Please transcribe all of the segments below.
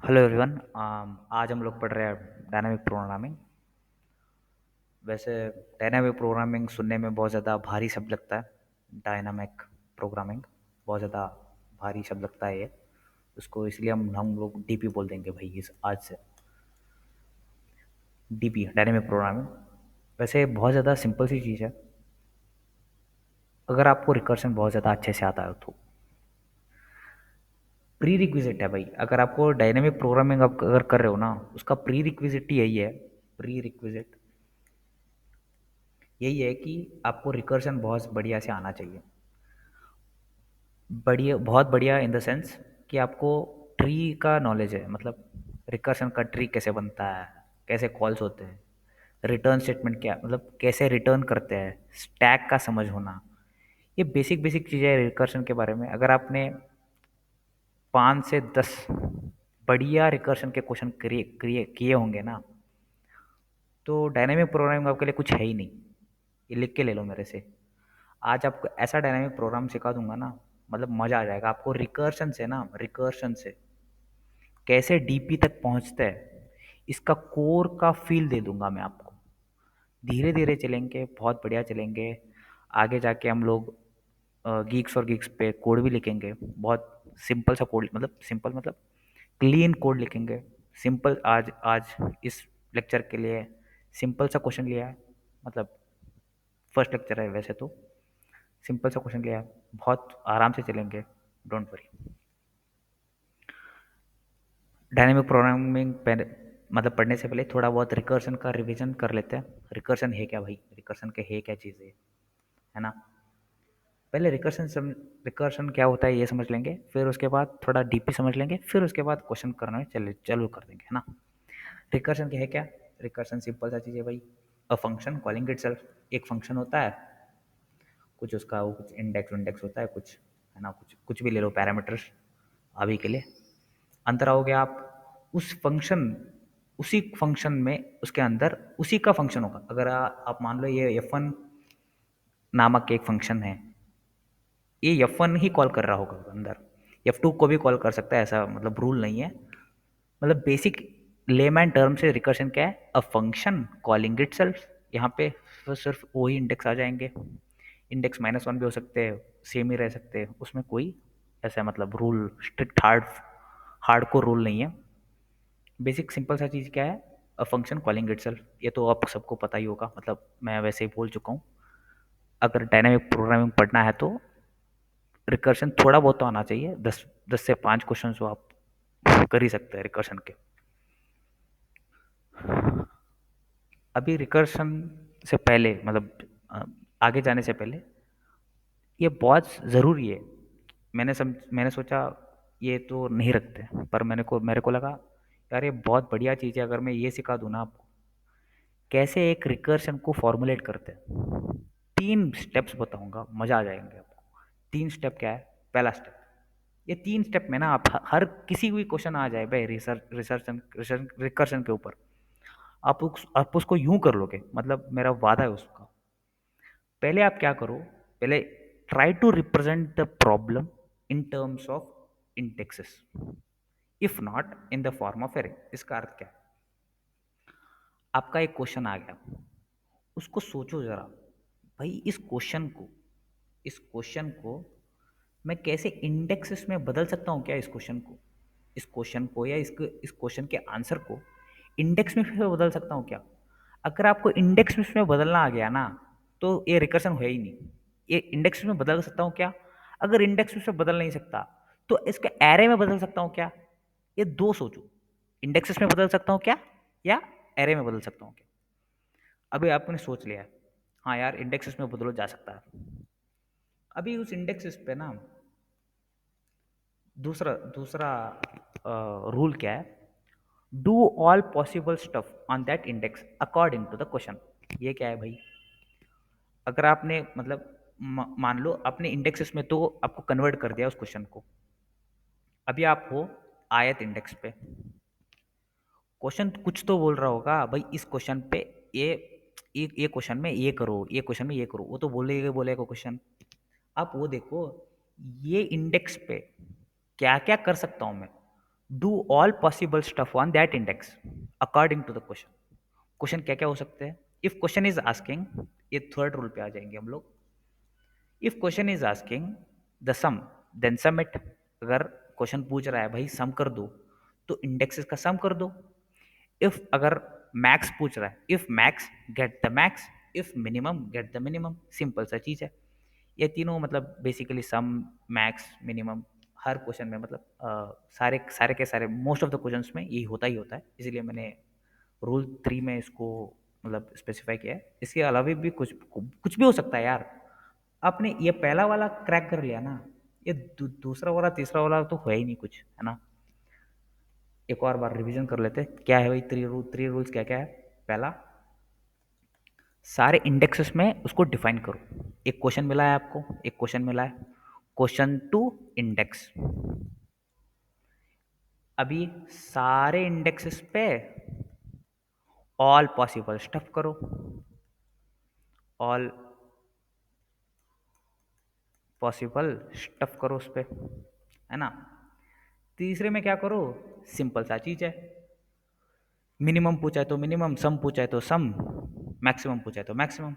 Hello everyone. आज हम लोग पढ़ रहे हैं डायनामिक प्रोग्रामिंग। वैसे डायनामिक प्रोग्रामिंग सुनने में बहुत ज़्यादा भारी शब्द लगता है। डायनामिक प्रोग्रामिंग बहुत ज़्यादा भारी शब्द लगता है ये। उसको इसलिए हम लोग डीपी बोल देंगे भाई इस आज से। डीपी डायनामिक प्रोग्रामिंग वैसे बहुत ज़्यादा सिंपल सी चीज़ है अगर आपको रिकर्शन बहुत ज़्यादा अच्छे से आता है तो। प्री रिक्विजिट है भाई, अगर आपको डायनेमिक प्रोग्रामिंग आप अगर कर रहे हो ना, उसका प्री रिक्विजिट यही है। प्री रिक्विजिट यही है कि आपको रिकर्शन बहुत बढ़िया से आना चाहिए। बढ़िया, बहुत बढ़िया इन द सेंस कि आपको ट्री का नॉलेज है, मतलब रिकर्शन का ट्री कैसे बनता है, कैसे कॉल्स होते हैं, रिटर्न स्टेटमेंट क्या मतलब कैसे रिटर्न करते हैं, स्टैक का समझ होना। ये बेसिक बेसिक चीज़ें हैं रिकर्शन के बारे में। अगर आपने 5 से 10 बढ़िया रिकर्शन के क्वेश्चन किए होंगे ना, तो डायनेमिक प्रोग्रामिंग आपके लिए कुछ है ही नहीं। ये लिख के ले लो मेरे से। आज आपको ऐसा डायनामिक प्रोग्राम सिखा दूंगा ना, मतलब मज़ा आ जाएगा आपको। रिकर्शन से कैसे डीपी तक पहुंचते हैं, इसका कोर का फील दे दूंगा मैं आपको। धीरे धीरे चलेंगे, बहुत बढ़िया चलेंगे। आगे जाके हम लोग गीक्स और गीक्स पे कोड भी लिखेंगे। बहुत सिंपल सा कोड, मतलब सिंपल मतलब क्लीन कोड लिखेंगे। सिंपल आज आज इस लेक्चर के लिए सिंपल सा क्वेश्चन लिया है, मतलब फर्स्ट लेक्चर है वैसे तो। सिंपल सा क्वेश्चन लिया है, बहुत आराम से चलेंगे, डोंट वरी। डायनेमिक प्रोग्रामिंग मतलब पढ़ने से पहले थोड़ा बहुत रिकर्शन का रिवीजन कर लेते हैं। रिकर्शन है क्या भाई, रिकर्शन के है क्या चीज़ है ना। पहले रिकर्शन क्या होता है ये समझ लेंगे, फिर उसके बाद थोड़ा डीपी समझ लेंगे, फिर उसके बाद क्वेश्चन करना में चालू कर देंगे, है ना। रिकर्शन क्या है क्या। रिकर्शन सिंपल सा चीज़ है भाई। अ फंक्शन कॉलिंग इटसेल्फ, एक फंक्शन होता है, कुछ उसका वो कुछ इंडेक्स इंडेक्स होता है कुछ, है ना, कुछ कुछ भी ले लो पैरामीटर्स अभी के लिए। अंतर आओगे आप उस फंक्शन, उसी फंक्शन में उसके अंदर उसी का फंक्शन होगा। अगर आप मान लो ये F1 नामक एक फंक्शन है, ये F1 ही कॉल कर रहा होगा अंदर। F2 को भी कॉल कर सकता है, ऐसा मतलब रूल नहीं है। मतलब बेसिक लेमैन टर्म से रिकर्शन क्या है, अ फंक्शन कॉलिंग इटसेल्फ। यहाँ पे तो सिर्फ वही इंडेक्स आ जाएंगे। इंडेक्स -1 भी हो सकते हैं, सेम ही रह सकते हैं, उसमें कोई ऐसा मतलब रूल स्ट्रिक्ट हार्ड को रूल नहीं है। बेसिक सिंपल सा चीज़ क्या है, अ फंक्शन कॉलिंग इटसेल्फ। ये तो आप सबको पता ही होगा, मतलब मैं वैसे ही बोल चुका हूँ। अगर डायनामिक प्रोग्रामिंग पढ़ना है तो रिकर्शन थोड़ा बहुत तो आना चाहिए। 10 से 5 क्वेश्चन जो आप कर ही सकते हैं रिकर्शन के। अभी रिकर्शन से पहले मतलब अ, आगे जाने से पहले ये बहुत ज़रूरी है। मैंने सोचा ये तो नहीं रखते, पर मेरे को लगा यार ये बहुत बढ़िया चीज़ है। अगर मैं ये सिखा दूँ ना आपको कैसे एक रिकर्शन को फॉर्मुलेट करते हैं, 3 स्टेप्स बताऊंगा, मज़ा आ जाएंगे आपको। 3 स्टेप क्या है। पहला स्टेप, ये 3 स्टेप में ना आप हर किसी भी क्वेश्चन आ जाए भाई रिसर्च रिकर्शन के ऊपर, आप उसको यूं कर लोगे, मतलब मेरा वादा है उसका। पहले आप क्या करो, पहले try to represent the problem in terms of indexes, if not in the form of array. इसका अर्थ क्या है, आपका एक क्वेश्चन आ गया, उसको सोचो जरा भाई। इस क्वेश्चन को मैं कैसे इंडेक्सेस में बदल सकता हूँ क्या। इस क्वेश्चन को या इस क्वेश्चन के आंसर को इंडेक्स में फिर बदल सकता हूँ क्या। अगर आपको इंडेक्स में बदलना आ गया ना, तो ये रिकर्शन है ही नहीं। ये इंडेक्स में बदल सकता हूँ क्या, अगर इंडेक्स में बदल नहीं सकता तो इसके एरे में बदल सकता हूँ क्या। ये दो सोचो, इंडेक्सेस में बदल सकता हूँ क्या या एरे में बदल सकता हूँ क्या। अभी आपने सोच लिया, हाँ यार इंडेक्सेस में बदलो जा सकता है। अभी उस इंडेक्सेस पे ना दूसरा दूसरा रूल क्या है, do all possible stuff on that index according to the question. ये क्या है भाई, अगर आपने मतलब मान लो आपने इंडेक्सेस में तो आपको कन्वर्ट कर दिया उस क्वेश्चन को। अभी आप हो आयत इंडेक्स पे, क्वेश्चन कुछ तो बोल रहा होगा भाई इस क्वेश्चन पे, ये ये क्वेश्चन में ये करो, ये क्वेश्चन में ये करो, वो तो बोलेगा क्वेश्चन। आप वो देखो, ये इंडेक्स पे क्या क्या कर सकता हूँ मैं, do all possible stuff on that index according to the question. Question क्या क्या हो सकते हैं? इफ क्वेश्चन इज आस्किंग, ये थर्ड रूल पे आ जाएंगे हम लोग। If question is asking the sum, then sum it. अगर क्वेश्चन पूछ रहा है भाई सम कर दो, तो इंडेक्सेस का सम कर दो। इफ अगर मैक्स पूछ रहा है, if max get the max, if minimum get the minimum. Simple सा चीज है। ये तीनों मतलब बेसिकली सम, मैक्स, मिनिमम, हर क्वेश्चन में मतलब सारे सारे के सारे मोस्ट ऑफ द क्वेश्चंस में यही होता ही होता है, इसलिए मैंने रूल 3 में इसको मतलब स्पेसिफाई किया है। इसके अलावा भी कुछ कुछ भी हो सकता है यार। आपने ये पहला वाला क्रैक कर लिया ना, ये दूसरा वाला तीसरा वाला तो हुआ ही नहीं कुछ, है ना। एक और बार रिवीजन कर लेते हैं। क्या है भाई थ्री रूल्स क्या क्या है? पहला, सारे इंडेक्सेस में उसको डिफाइन करो। एक क्वेश्चन मिला है आपको, एक क्वेश्चन मिला है, क्वेश्चन टू इंडेक्स। अभी सारे इंडेक्सेस पे ऑल पॉसिबल स्टफ करो, ऑल पॉसिबल स्टफ करो उस पे, है ना। तीसरे में क्या करो? सिंपल सा चीज है, मिनिमम पूछा है तो मिनिमम, सम पूछा है तो सम, मैक्सिमम पूछा है तो मैक्सिमम।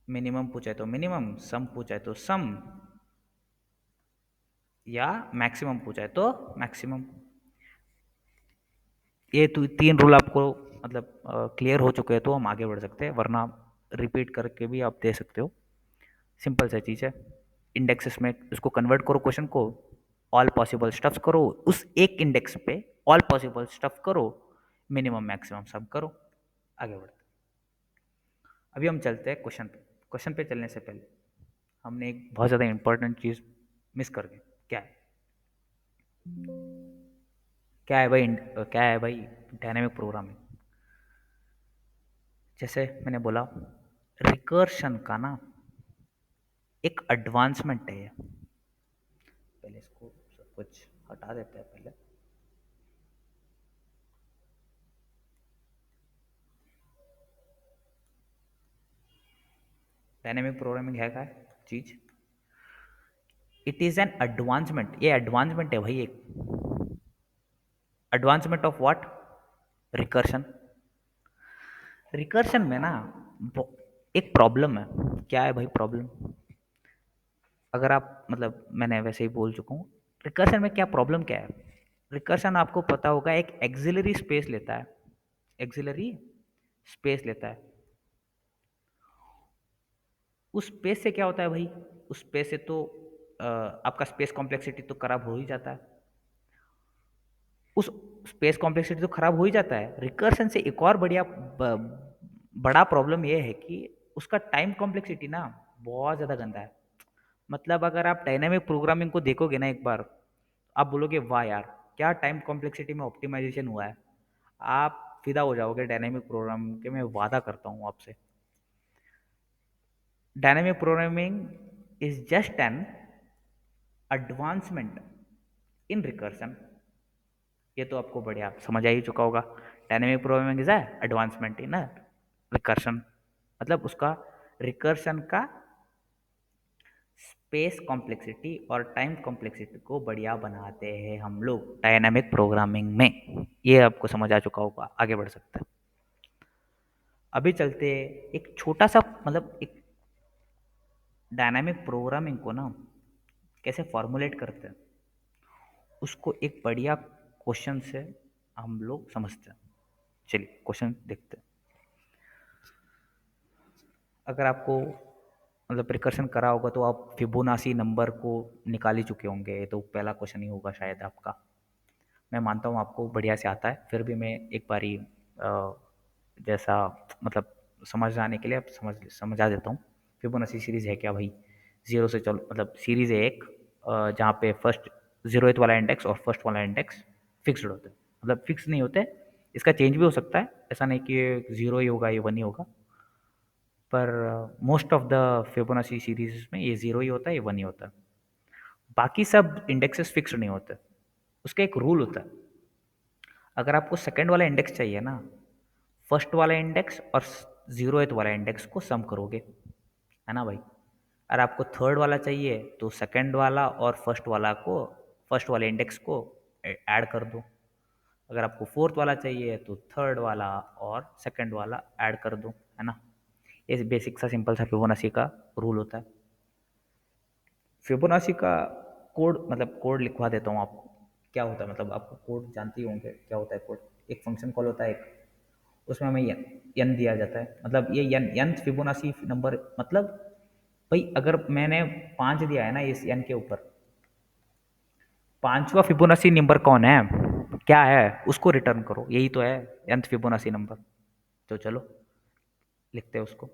मिनिमम पूछा है तो मिनिमम, सम पूछा है तो सम, या मैक्सिमम पूछा है तो मैक्सिमम। ये तो तीन रूल आपको मतलब क्लियर हो चुके हैं तो हम आगे बढ़ सकते हैं, वरना रिपीट करके भी आप दे सकते हो। सिंपल सा चीज़ है। इंडेक्सेस में उसको कन्वर्ट करो, क्वेश्चन को ऑल पॉसिबल स्टफ्स करो, उस एक इंडेक्स पे ऑल पॉसिबल स्टफ करो, मिनिमम मैक्सिमम सब करो, आगे बढ़ते हैं। अभी हम चलते हैं क्वेश्चन पे। क्वेश्चन पे चलने से पहले हमने एक बहुत ज़्यादा इंपॉर्टेंट चीज़ मिस कर गए। क्या है? क्या है भाई डायनेमिक प्रोग्रामिंग? जैसे मैंने बोला, रिकर्शन का ना एक एडवांसमेंट है ये। पहले इसको सब कुछ हटा देते हैं पहले। डायनेमिक प्रोग्रामिंग है क्या चीज? इट इज एन एडवांसमेंट, ये एडवांसमेंट है भाई एक। Advancement of what? Recursion. Recursion में ना एक प्रॉब्लम है। क्या है भाई प्रॉब्लम? अगर आप मतलब मैंने वैसे ही बोल चुका हूँ, रिकर्शन में क्या प्रॉब्लम क्या है? रिकर्शन आपको पता होगा एक एक्सिलरी स्पेस लेता है, एक्सिलरी स्पेस लेता है। उस स्पेस से क्या होता है भाई? उस स्पेस से तो आपका स्पेस कॉम्प्लेक्सिटी तो खराब हो ही जाता है। उस स्पेस कॉम्प्लेक्सिटी तो खराब हो ही जाता है। रिकर्शन से एक और बड़ा प्रॉब्लम यह है कि उसका टाइम कॉम्प्लेक्सिटी ना बहुत ज़्यादा गंदा है। मतलब अगर आप डायनामिक प्रोग्रामिंग को देखोगे ना एक बार, आप बोलोगे वाह यार क्या टाइम कॉम्प्लेक्सिटी में ऑप्टिमाइजेशन हुआ है। आप फिदा हो जाओगे डायनामिक प्रोग्रामिंग के, मैं वादा करता हूँ आपसे। Dynamic programming is just an advancement in recursion. ये तो आपको बढ़िया समझ आ ही चुका होगा। Dynamic programming is advancement in recursion, मतलब उसका रिकर्शन का स्पेस कॉम्प्लेक्सिटी और टाइम कॉम्प्लेक्सिटी को बढ़िया बनाते हैं हम लोग डायनेमिक प्रोग्रामिंग में। ये आपको समझ आ चुका होगा, आगे बढ़ सकते हैं। अभी चलते एक छोटा सा मतलब एक डायनामिक प्रोग्रामिंग को ना कैसे फॉर्मुलेट करते हैं, उसको एक बढ़िया क्वेश्चन से हम लोग समझते हैं। चलिए क्वेश्चन देखते हैं। अगर आपको मतलब रिकर्शन करा होगा तो आप फिबोनाची नंबर को निकाल ही चुके होंगे, तो पहला क्वेश्चन ही होगा शायद आपका। मैं मानता हूँ आपको बढ़िया से आता है, फिर भी मैं एक बारी जैसा मतलब समझ आने के लिए आप समझा देता हूँ। फिबोनाची सीरीज़ है क्या भाई? जीरो से चलो मतलब सीरीज़ है एक, जहाँ पे फर्स्ट जीरोथ वाला इंडेक्स और फर्स्ट वाला इंडेक्स फिक्स्ड होते हैं, मतलब फिक्स नहीं होते। इसका चेंज भी हो सकता है, ऐसा नहीं कि जीरो ही होगा ये वन ही होगा। पर most of the Fibonacci series में ये जीरो ही होता है, ये वन ही होता है। बाकी सब इंडेक्सेस फिक्स नहीं होते। उसका एक रूल होता है। अगर आपको सेकंड वाला इंडेक्स चाहिए ना, फर्स्ट वाला इंडेक्स और जीरोथ वाला इंडेक्स को सम करोगे, है ना भाई। अगर आपको थर्ड वाला चाहिए तो सेकंड वाला और फर्स्ट वाला को फर्स्ट वाले इंडेक्स को ऐड कर दो। अगर आपको फोर्थ वाला चाहिए तो थर्ड वाला और सेकंड वाला ऐड कर दो, है ना। ये बेसिक सा सिंपल सा फिबोनाची का रूल होता है। फिबोनाची का कोड, मतलब कोड लिखवा देता हूँ आपको। क्या होता है, मतलब आपको कोड जानते ही होंगे क्या होता है कोड। एक फंक्शन कॉल होता है एक, उसमें हमें एन दिया जाता है, मतलब ये एन फिबोनाची नंबर, मतलब भाई अगर मैंने 5 दिया है ना इस एन के ऊपर, पांचवा फिबोनाची नंबर कौन है, क्या है, उसको रिटर्न करो, यही तो है nth फिबोनाची नंबर। तो चलो लिखते हैं उसको।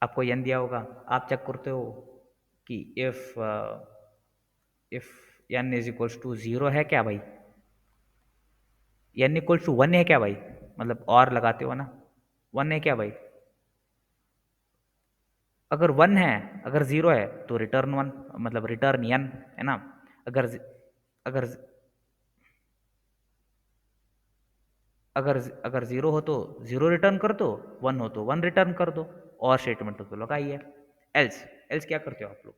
आपको एन दिया होगा, आप चेक करते हो कि if n is equals to 0 है क्या भाई, एन इक्वल्स टू 1 है क्या भाई, मतलब और लगाते हो ना, 1 है क्या भाई। अगर 1 है, अगर 0 है तो रिटर्न 1, मतलब रिटर्न एन, है ना। अगर अगर अगर अगर 0 हो तो 0 रिटर्न कर दो, 1 हो तो 1 रिटर्न कर दो, और स्टेटमेंट तो लगाइए। एल्स, एल्स क्या करते हो आप लोग,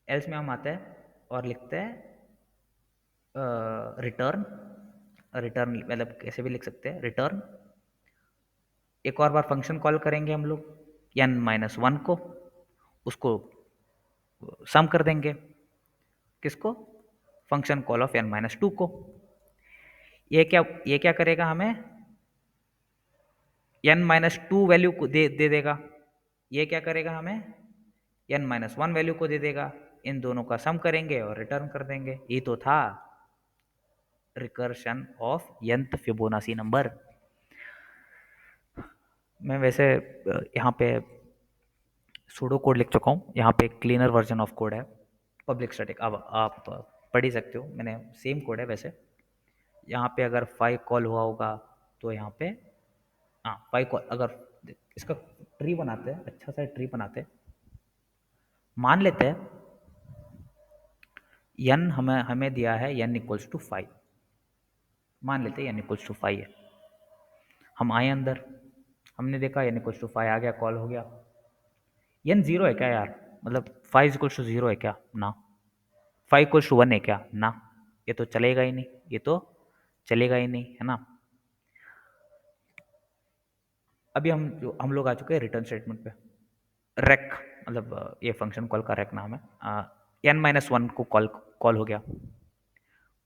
एल्स में हम आते हैं और लिखते हैं रिटर्न, रिटर्न मतलब कैसे भी लिख सकते हैं रिटर्न। एक और बार फंक्शन कॉल करेंगे हम लोग n-1 को, उसको सम कर देंगे, किसको, फंक्शन कॉल ऑफ n-2 को। ये क्या करेगा हमें, n-2 वैल्यू को दे देगा। ये क्या करेगा हमें, n-1 वैल्यू को दे देगा। इन दोनों का सम करेंगे और रिटर्न कर देंगे। ये तो था recursion of nth Fibonacci number. मैं वैसे यहाँ पे सूडो कोड लिख चुका हूँ, यहाँ पे क्लीनर वर्जन ऑफ कोड है, पब्लिक स्टैटिक। अब आप पढ़ ही सकते हो, मैंने सेम कोड है वैसे। यहाँ पे अगर 5 कॉल हुआ होगा तो यहाँ पे, हाँ 5 कॉल, अगर इसका ट्री बनाते हैं, अच्छा सा ट्री बनाते हैं। मान लेते हैं n हमें हमें दिया है n इक्वल्स टू 5, मान लेते हैं n इक्वल्स टू 5 है। हम आए अंदर, हमने देखा n इक्वल्स टू 5 आ गया, कॉल हो गया। n 0 है क्या यार, मतलब 5 इक्वल्स टू 0 है क्या, ना। 5 इक्वल्स टू 1 है क्या, ना। ये तो चलेगा ही नहीं, ये तो चलेगा ही नहीं, है ना। अभी हम लोग आ चुके हैं रिटर्न स्टेटमेंट पे। रेक, मतलब ये फंक्शन कॉल का रेक नाम है। n-1 को कॉल कॉल हो गया।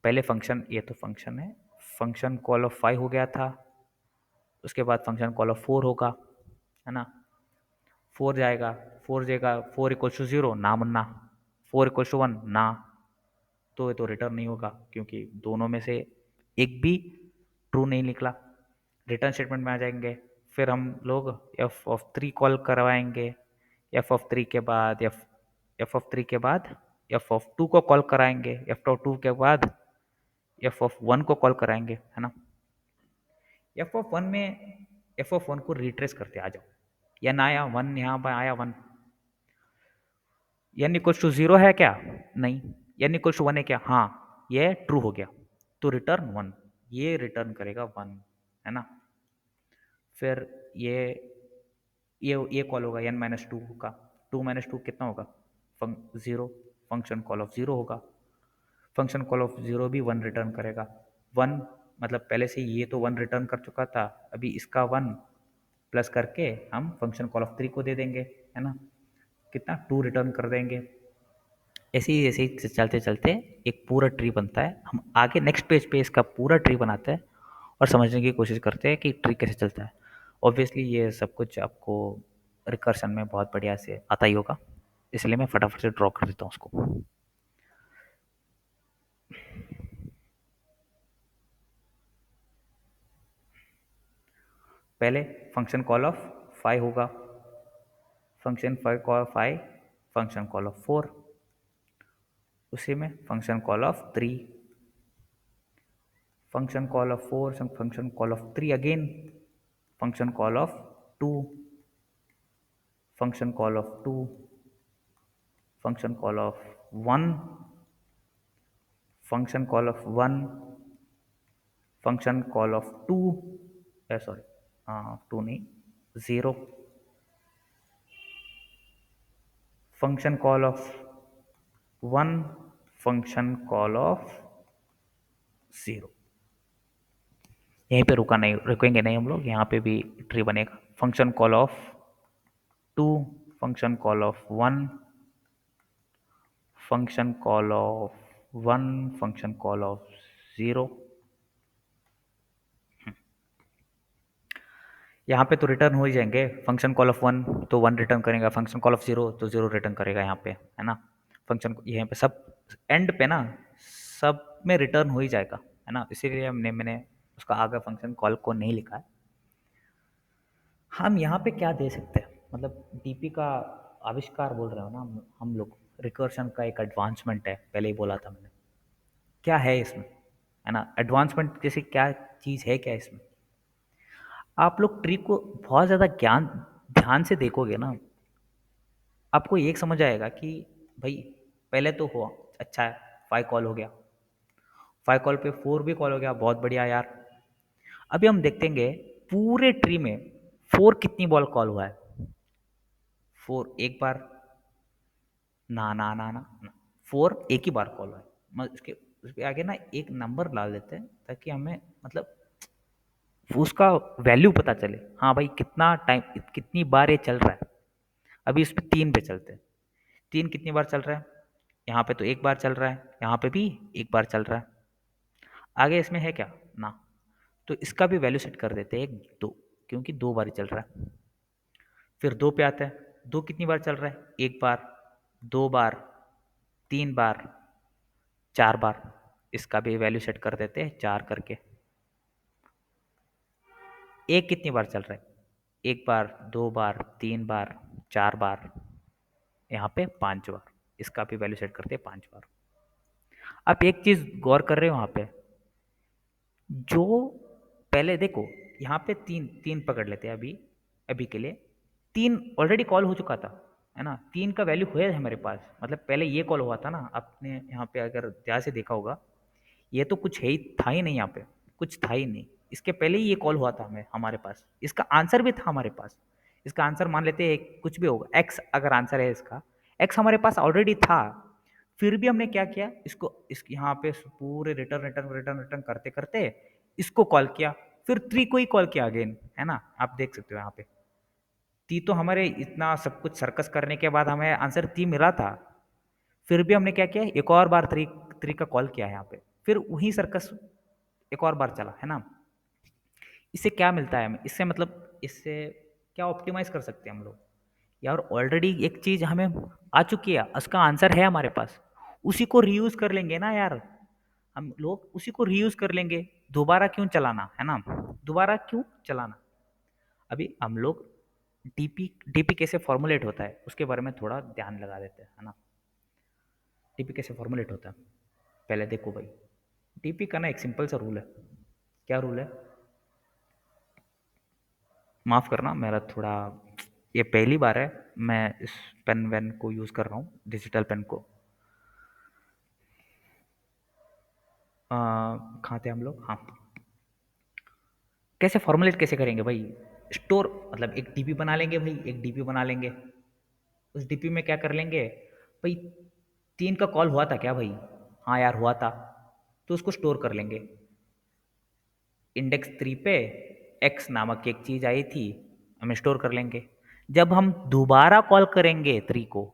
पहले फंक्शन, ये तो फंक्शन है, फंक्शन कॉल ऑफ 5 हो गया था। उसके बाद फंक्शन कॉल ऑफ 4 होगा, है ना। 4 जाएगा, 4 जाएगा, 4 इक्वल्स टू 0 ना मुन्ना, 4 इक्वल्स टू 1 ना। तो ये तो रिटर्न नहीं होगा क्योंकि दोनों में से एक भी ट्रू नहीं निकला। रिटर्न स्टेटमेंट में आ जाएंगे, फिर हम लोग f(3) कॉल करवाएंगे। f(3) के बाद f(3) के बाद f(2) को कॉल कराएंगे, f(2) के बाद f(1) को कॉल कराएंगे, है ना। f(1) में f(1) को रिट्रेस करते आ जाओ, या ना आया 1, यहाँ पर आया 1, n इक्वल्स टू 0 है क्या, नहीं। n इक्वल्स टू 1 है क्या, हाँ, ये ट्रू हो गया, तो रिटर्न 1, ये रिटर्न करेगा 1, है ना। फिर ये कॉल होगा n-2 का, 2 - 2 कितना होगा, 0, फंक्शन कॉल ऑफ 0 होगा। फंक्शन कॉल ऑफ 0 भी 1 रिटर्न करेगा। 1 मतलब पहले से ये तो 1 रिटर्न कर चुका था, अभी इसका 1 प्लस करके हम फंक्शन कॉल ऑफ 3 को दे देंगे, है ना। कितना, 2 रिटर्न कर देंगे। ऐसे ही चलते चलते एक पूरा ट्री बनता है। हम आगे नेक्स्ट पेज पे इसका पूरा ट्री बनाते हैं और समझने की कोशिश करते हैं कि ट्री कैसे चलता है। ऑब्वियसली ये सब कुछ आपको रिकर्शन में बहुत बढ़िया से आता ही होगा, इसलिए मैं फटाफट से ड्रॉ कर देता हूँ उसको। पहले फंक्शन कॉल ऑफ 5 होगा, function 5 call 5, function call of 4, उसी में function call of 3, function call of 4, some function call of 3 again, function call of 2, function call of 2, function call of 1, function call of 1, function call of 2, sorry, 2 नहीं, 0, function call of one function call of zero. यहीं पे रुकेंगे नहीं हम लोग, यहाँ पे भी ट्री बनेगा। Function call of two, function call of one, function call of one, function call of zero. यहाँ पे तो रिटर्न हो ही जाएंगे। फंक्शन कॉल ऑफ वन तो वन रिटर्न करेगा, फंक्शन कॉल ऑफ जीरो तो जीरो रिटर्न करेगा यहाँ पे, है ना। फंक्शन यहाँ पे सब एंड पे ना, सब में रिटर्न हो ही जाएगा, है ना। इसीलिए मैंने उसका आगे फंक्शन कॉल को नहीं लिखा है। हम यहाँ पे क्या दे सकते हैं, मतलब डीपी का आविष्कार बोल रहे हो ना हम लोग। रिकर्शन का एक एडवांसमेंट है, पहले ही बोला था मैंने। क्या है इसमें, है ना, एडवांसमेंट जैसे क्या चीज़ है क्या इसमें। आप लोग ट्री को बहुत ज़्यादा ज्ञान ध्यान से देखोगे ना, आपको एक समझ आएगा कि भाई पहले तो हुआ अच्छा है, 5 कॉल हो गया, 5 कॉल पे 4 भी कॉल हो गया, बहुत बढ़िया यार। अभी हम देखेंगे पूरे ट्री में 4 कितनी बॉल कॉल हुआ है। 4 एक बार, ना ना ना ना ना, 4 एक ही बार कॉल हुआ है। उसके आगे ना एक नंबर डाल देते हैं ताकि हमें मतलब उसका वैल्यू पता चले। हाँ भाई कितना टाइम, कितनी बार ये चल रहा है। अभी इस पे 3 पे चलते हैं। 3 कितनी बार चल रहा है, यहाँ पे तो एक बार चल रहा है, यहाँ पे भी एक बार चल रहा है। आगे इसमें है क्या ना, तो इसका भी वैल्यू सेट कर देते हैं एक दो, क्योंकि 2 बार ही चल रहा है। फिर 2 पे आता है, 2 कितनी बार चल रहा है, एक बार, 2 बार, 3 बार, 4 बार। इसका भी वैल्यू सेट कर देते हैं 4 करके। एक कितनी बार चल रहा है, एक बार, 2 बार, 3 बार, 4 बार, यहाँ पे 5 बार। इसका भी वैल्यू सेट करते हैं 5 बार। आप एक चीज गौर कर रहे हो यहाँ पे, जो पहले देखो, यहाँ पे 3 3 पकड़ लेते हैं अभी, अभी के लिए 3 ऑलरेडी कॉल हो चुका था, है ना। 3 का वैल्यू है हमारे पास, मतलब पहले ये कॉल हुआ था ना, आपने यहाँ पे अगर ध्यान से देखा होगा, ये तो कुछ है ही, था ही नहीं यहाँ पे, कुछ था ही नहीं। इसके पहले ही ये कॉल हुआ था हमें, हमारे पास इसका आंसर भी था हमारे पास। इसका आंसर मान लेते हैं कुछ भी होगा, एक्स अगर आंसर है इसका, एक्स हमारे पास ऑलरेडी था। फिर भी हमने क्या किया, इसको इस यहाँ पे पूरे रिटर्न रिटर्न रिटर्न रिटर्न करते करते इसको कॉल किया, फिर 3 को ही कॉल किया अगेन, है ना। आप देख सकते हो यहाँ पे 3 तो हमारे इतना सब कुछ सर्कस करने के बाद हमें आंसर 3 मिला था। फिर भी हमने क्या किया, एक और बार 3 का कॉल किया है यहाँ पे, फिर वही सर्कस एक और बार चला, है ना। इससे क्या मिलता है हमें, इससे मतलब इससे क्या ऑप्टिमाइज कर सकते हैं हम लोग। यार ऑलरेडी एक चीज हमें आ चुकी है, उसका आंसर है हमारे पास, उसी को रीयूज कर लेंगे ना यार। हम लोग उसी को रीयूज कर लेंगे, दोबारा क्यों चलाना, है ना। दोबारा क्यों चलाना। अभी हम लोग डीपी डीपी कैसे फॉर्मुलेट होता है उसके बारे में थोड़ा ध्यान लगा देते हैं, है ना। डीपी कैसे फॉर्मुलेट होता है, पहले देखो भाई। डीपी का ना एक सिंपल सा रूल है। क्या रूल है, माफ़ करना मेरा थोड़ा, ये पहली बार है मैं इस पेन वेन को यूज़ कर रहा हूँ, डिजिटल पेन को। कहाँ थे हम लोग, हाँ। कैसे फॉर्मुलेट कैसे करेंगे भाई, स्टोर मतलब एक डीपी बना लेंगे भाई, एक डीपी बना लेंगे। उस डीपी में क्या कर लेंगे भाई, 3 का कॉल हुआ था क्या भाई, हाँ यार हुआ था, तो उसको स्टोर कर लेंगे। इंडेक्स 3 पे एक्स नामक एक चीज़ आई थी, हम स्टोर कर लेंगे। जब हम दोबारा कॉल करेंगे 3 को,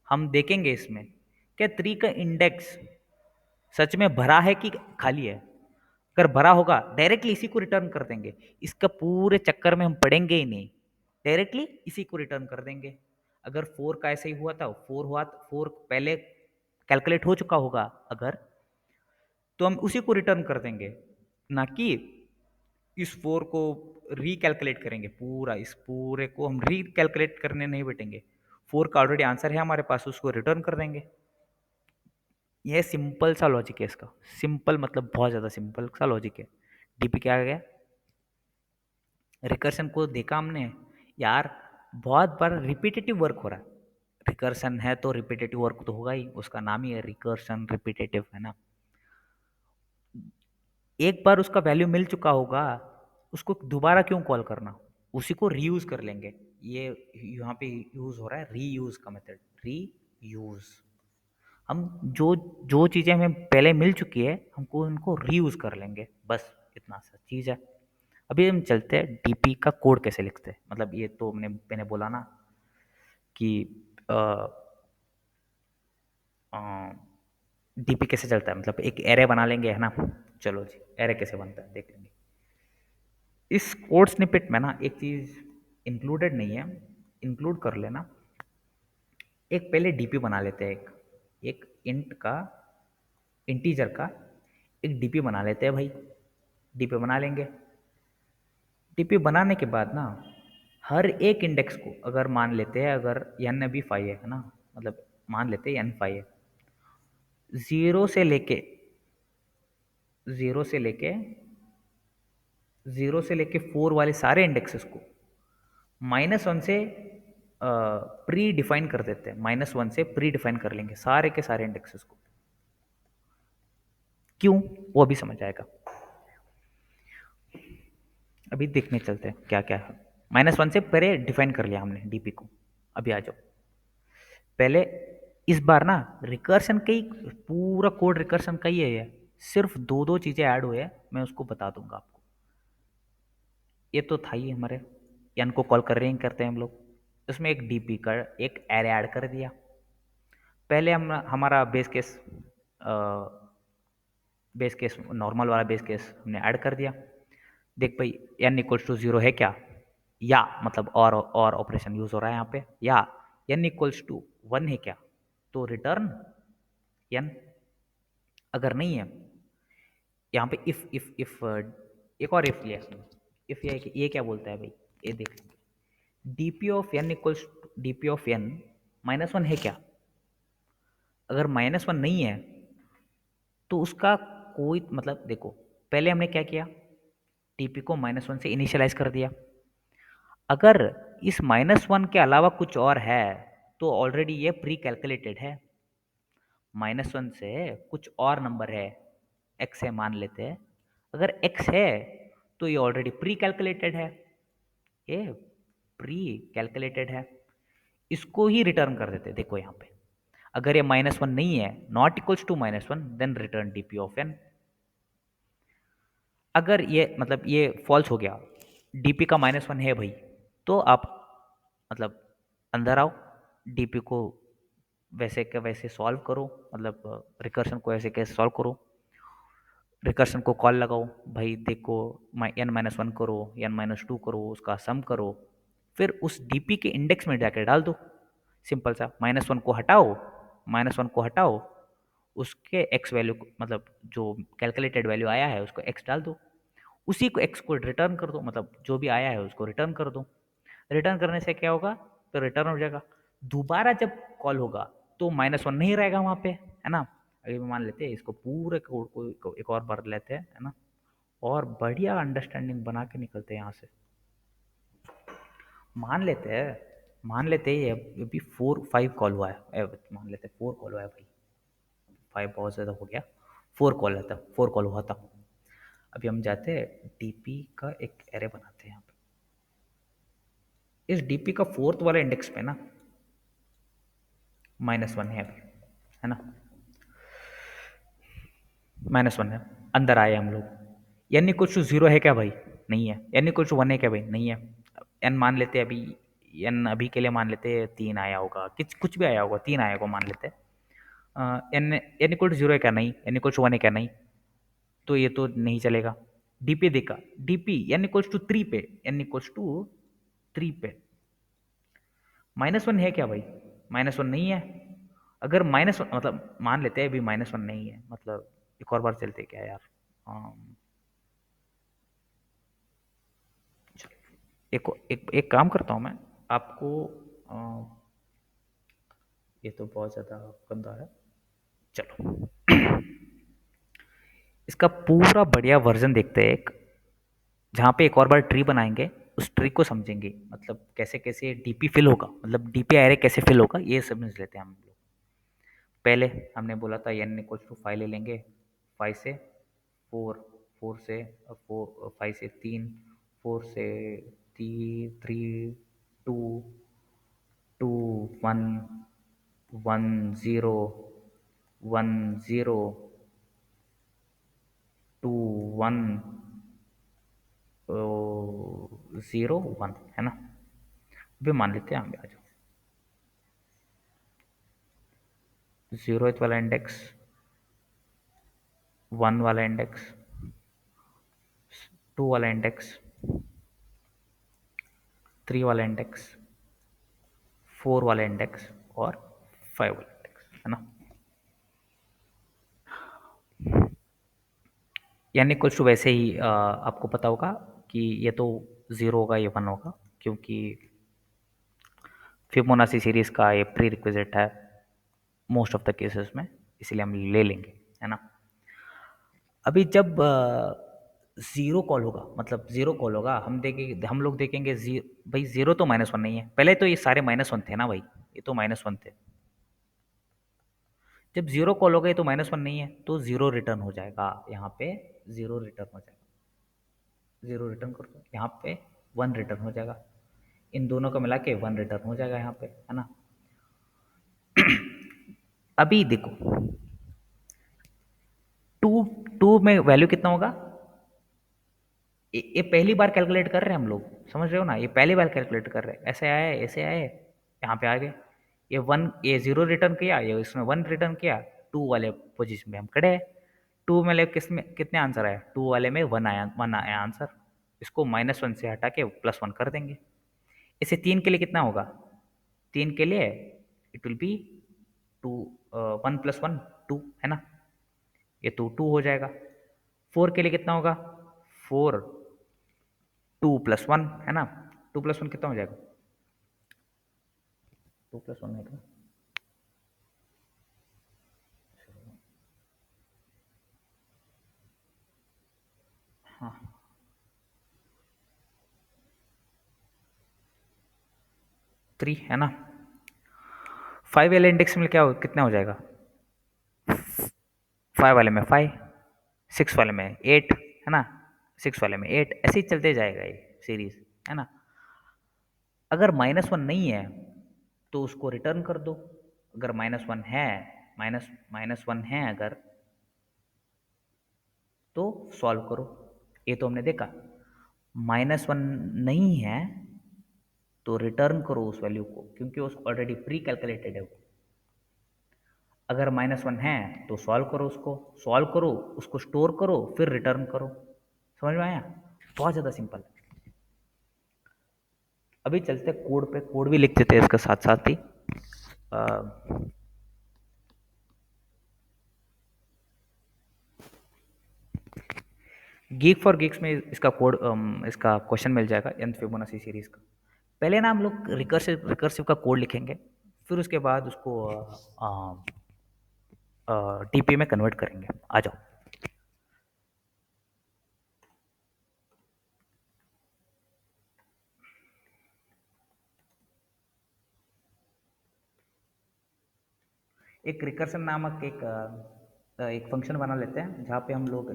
हम देखेंगे इसमें क्या 3 का इंडेक्स सच में भरा है कि खाली है। अगर भरा होगा डायरेक्टली इसी को रिटर्न कर देंगे, इसका पूरे चक्कर में हम पढ़ेंगे ही नहीं, डायरेक्टली इसी को रिटर्न कर देंगे। अगर 4 का ऐसे ही हुआ था, 4 हुआ, 4 पहले कैलकुलेट हो चुका होगा अगर, तो हम उसी को रिटर्न कर देंगे, ना कि इस 4 को रिकैलकुलेट करेंगे। पूरा इस पूरे को हम रिकैलकुलेट करने नहीं बैठेंगे, 4 का ऑलरेडी आंसर है हमारे पास, उसको रिटर्न कर देंगे। यह सिंपल सा लॉजिक है इसका, सिंपल मतलब बहुत ज़्यादा सिंपल सा लॉजिक है। डीपी क्या आ गया, रिकर्शन को देखा हमने यार, बहुत बार रिपीटेटिव वर्क हो रहा है। रिकर्शन है तो रिपीटेटिव वर्क तो होगा ही, उसका नाम ही है रिकर्शन रिपीटेटिव, है ना। एक बार उसका वैल्यू मिल चुका होगा, उसको दोबारा क्यों कॉल करना, उसी को रीयूज कर लेंगे। ये यहाँ पे यूज हो रहा है रीयूज का मेथड, रीयूज। हम जो जो चीज़ें हमें पहले मिल चुकी है हमको उनको रीयूज़ कर लेंगे, बस इतना सा चीज़ है। अभी हम चलते हैं डीपी का कोड कैसे लिखते हैं। मतलब ये तो मैंने बोला ना कि डीपी कैसे चलता है, मतलब एक एरे बना लेंगे, है ना। चलो जी, एरे कैसे बनता है देख लेंगे। इस कोड स्निपेट में ना एक चीज़ इंक्लूडेड नहीं है, इंक्लूड कर लेना। एक पहले डीपी बना लेते हैं, एक एक इंट का, इंटीजर का एक डीपी बना लेते हैं भाई। डीपी बना लेंगे। डीपी बनाने के बाद ना हर एक इंडेक्स को अगर मान लेते हैं, अगर एन अभी 5 है ना, मतलब मान लेते हैं एन 5 है, जीरो से लेके जीरो से लेके जीरो से लेके 4 वाले सारे इंडेक्सेस को -1 से प्री डिफाइन कर देते हैं। -1 से प्री डिफाइन कर लेंगे सारे के सारे इंडेक्सेस को। क्यों, वो अभी समझ आएगा। अभी देखने चलते हैं क्या क्या है। -1 से पहले डिफाइन कर लिया हमने डीपी को। अभी आ जाओ। पहले इस बार ना रिकर्शन का ही पूरा कोड रिकर्शन का ही है ये। सिर्फ दो दो चीजें ऐड हुए हैं, मैं उसको बता दूंगा आपको। ये तो था ही हमारे, एन को कॉल कर रहे हैं, करते हैं हम लोग। उसमें एक डीपी का एक एरे ऐड कर दिया। पहले हम हमारा बेस केस नॉर्मल वाला बेस केस हमने ऐड कर दिया। देख भाई, एन इक्वल्स टू जीरो है क्या, या मतलब और ऑपरेशन यूज हो रहा है यहाँ पे, या एन इक्वल्स टू 1 है क्या, तो रिटर्न एन। अगर नहीं है, यहाँ पे इफ एक और इफ लिया इसने। इफ ये क्या बोलता है भाई, ये देख लेंगे। DP of n equals DP of n -1 है क्या। अगर -1 नहीं है तो उसका कोई मतलब, देखो पहले हमने क्या किया, टीपी को -1 से इनिशियलाइज कर दिया। अगर इस -1 के अलावा कुछ और है तो ऑलरेडी ये प्री कैलकुलेटेड है। -1 से कुछ और नंबर है, एक्स है मान लेते हैं। अगर एक्स है तो ये ऑलरेडी प्री कैलकुलेटेड है, ये प्री कैलकुलेटेड है। इसको ही रिटर्न कर देते, देखो यहाँ पे। अगर ये -1 नहीं है, not equals to -1, then return DP of n. अगर ये मतलब ये फॉल्स हो गया, डीपी का -1 है भाई, तो आप मतलब अंदर आओ, डीपी को वैसे के वैसे सॉल्व करो, मतलब रिकर्शन को ऐसे कैसे सॉल्व करो। रिकर्शन को कॉल लगाओ भाई, देखो n-1 करो, n-2 करो, उसका सम करो, फिर उस डीपी के इंडेक्स में जाकर डाल दो। सिंपल सा, -1 को हटाओ, -1 को हटाओ, उसके एक्स वैल्यू मतलब जो कैलकुलेटेड वैल्यू आया है उसको एक्स डाल दो, उसी को एक्स को रिटर्न कर दो, मतलब जो भी आया है उसको रिटर्न कर दो। रिटर्न करने से क्या होगा, तो रिटर्न हो जाएगा। दोबारा जब कॉल होगा तो -1 नहीं रहेगा वहां पे, है ना। अभी मान लेते हैं इसको पूरे कोड को एक और बार लेते हैं, है ना, और बढ़िया अंडरस्टैंडिंग बना के निकलते हैं यहाँ से। मान लेते हैं मान लेते हैं ये अभी 4-5 कॉल हुआ है, मान लेते हैं 4 कॉल हुआ है भाई। 5 बहुत ज़्यादा हो गया, 4 कॉल था, 4 कॉल हुआ था। अभी हम जाते हैं डीपी का एक एरे बनाते हैं यहाँ पे। इस डीपी का 4th वाला इंडेक्स पे ना -1 है अभी, है ना। -1 है, अंदर आए हम लोग। एन इक्वल टू 0 है क्या भाई, नहीं है। एन इक्वल टू 1 है क्या भाई, नहीं है। एन मान लेते हैं अभी, एन अभी के लिए मान लेते हैं 3 आया होगा, कुछ भी आया होगा, 3 आया होगा मान लेते हैं। एन एन इक्वल टू 0 है क्या, नहीं। एन इक्वल टू 1 है क्या, नहीं। तो ये तो नहीं चलेगा। डीपी देखा, डीपी एन इक्वल्स टू 3 पे, एन इक्वल्स टू 3 पे -1 है क्या भाई, -1 नहीं है। अगर -1 मतलब मान लेते हैं अभी -1 नहीं है, मतलब एक और बार चलते क्या यार। चलो, एक काम करता हूँ मैं आपको। अ, ये तो बहुत ज़्यादा गंदा है। चलो, इसका पूरा बढ़िया वर्जन देखते हैं एक, जहाँ पे एक और बार ट्री बनाएंगे, उस ट्री को समझेंगे, मतलब कैसे कैसे डीपी फिल होगा, मतलब डीपी एरे कैसे फिल होगा ये समझ लेते हैं हम लोग। पहले हमने बोला था एन इक्वल्स टू 5 ले लेंगे, 5 से 4, 4 से 4, 5 से 3, 4 से 3, 2, 2, 1, 1, 0, 1 0 2 1 0 1, है ना। अभी मान लेते हैं, आगे आ जाओ। 0th वाला इंडेक्स, 1 वाला इंडेक्स, 2 वाला इंडेक्स, 3 वाला इंडेक्स, 4 वाला इंडेक्स और 5 वाला इंडेक्स, है ना। यानी कुछ वैसे ही आपको पता होगा कि ये तो 0 होगा, ये 1 होगा, क्योंकि फिबोनाची सीरीज का ये प्री रिक्विजिट है मोस्ट ऑफ द केसेस में, इसलिए हम ले लेंगे, है ना। अभी जब जीरो कॉल होगा, मतलब जीरो कॉल होगा, हम लोग देखेंगे भाई जीरो तो -1 नहीं है, पहले तो ये सारे -1 थे ना भाई, ये तो -1 थे। जब जीरो कॉल होगा, ये तो -1 नहीं है, तो जीरो रिटर्न हो जाएगा यहाँ पे, जीरो रिटर्न हो जाएगा, जीरो रिटर्न कर दो यहाँ पे, 1 रिटर्न हो जाएगा, इन दोनों को मिला के 1 रिटर्न हो जाएगा यहाँ पे, है ना। अभी देखो, टू टू में वैल्यू कितना होगा, ये पहली बार कैलकुलेट कर रहे हैं हम लोग, समझ रहे हो ना, ये पहली बार कैलकुलेट कर रहे हैं, ऐसे आए ऐसे आए, यहाँ पे आ गए, ये 0 रिटर्न किया, ये इसमें 1 रिटर्न किया, 2 वाले पोजीशन में हम खड़े हैं। 2 में ले किस में कितने आंसर आए, 2 वाले में 1 आया आंसर, इसको -1 से हटा के +1 कर देंगे। इसे 3 के लिए कितना होगा, 3 के लिए इट विल बी 2, 1 + 1 2, है ना, ये तो 2 हो जाएगा। 4 के लिए कितना होगा, 4 2 + 1, है ना, 2 + 1 कितना हो जाएगा, 2 + 1 है क्या, हाँ 3, है ना। 5 वाले इंडेक्स में कितना हो जाएगा, 5 वाले में 5, 6 वाले में 8, है ना, 6 वाले में 8, ऐसे ही चलते जाएगा ये सीरीज, है ना। अगर -1 नहीं है तो उसको रिटर्न कर दो, अगर -1 है, -1 है अगर, तो सॉल्व करो। ये तो हमने देखा, -1 नहीं है तो रिटर्न करो उस वैल्यू को, क्योंकि उस ऑलरेडी प्री कैलकुलेटेड है वो। अगर -1 है तो सॉल्व करो उसको, सॉल्व करो उसको, स्टोर करो, फिर रिटर्न करो। समझ में आया, बहुत ज़्यादा सिंपल है। अभी चलते कोड पे, कोड भी लिख देते हैं इसके साथ साथ ही। गीक फॉर गीक्स में इसका कोड, इसका क्वेश्चन मिल जाएगा nth फिबोनाची सीरीज का। पहले ना हम लोग रिकर्सिव रिकर्सिव का कोड लिखेंगे, फिर उसके बाद उसको टीपी में कन्वर्ट करेंगे। आ जाओ। एक रिकर्सन नामक एक फंक्शन बना लेते हैं, जहाँ पे हम लोग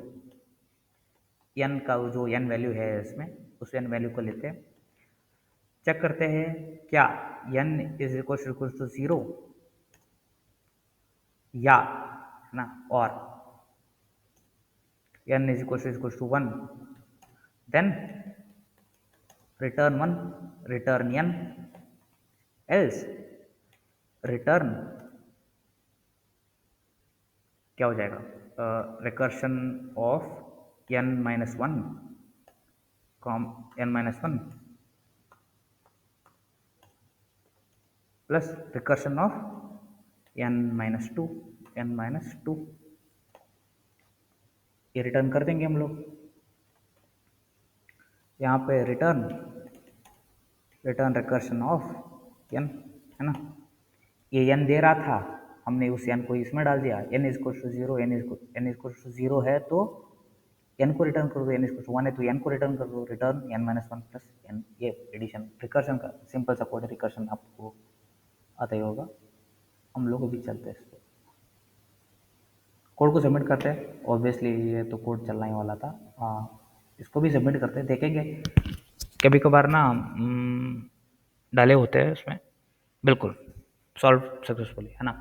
n का जो n वैल्यू है इसमें, उस n वैल्यू को लेते हैं, चेक करते हैं क्या n = 0 या, है ना, और n = 1, then return 1, return n, else return क्या हो जाएगा, recursion of n-1 n-1 plus recursion of n-2 n-2, ये रिटर्न कर देंगे हम लोग। यहाँ पे रिटर्न रिकर्शन ऑफ n, है ना, ये n दे रहा था, हमने उस n को इसमें डाल दिया, n = 0, n = 0 है तो n को रिटर्न कर दो, n = 1 है तो n को रिटर्न कर दो, रिटर्न n-1 प्लस n, ये एडिशन रिकर्शन का सिंपल सा कोड है। रिकर्शन आपको आता ही होगा। हम लोग अभी चलते हैं इस पर, कोड को सबमिट करते हैं। ऑब्वियसली ये तो कोड चलना ही वाला था, हाँ, इसको भी सबमिट करते हैं, देखेंगे कभी कभार ना डाले होते हैं उसमें। बिल्कुल सॉल्व सक्सेसफुली, है ना।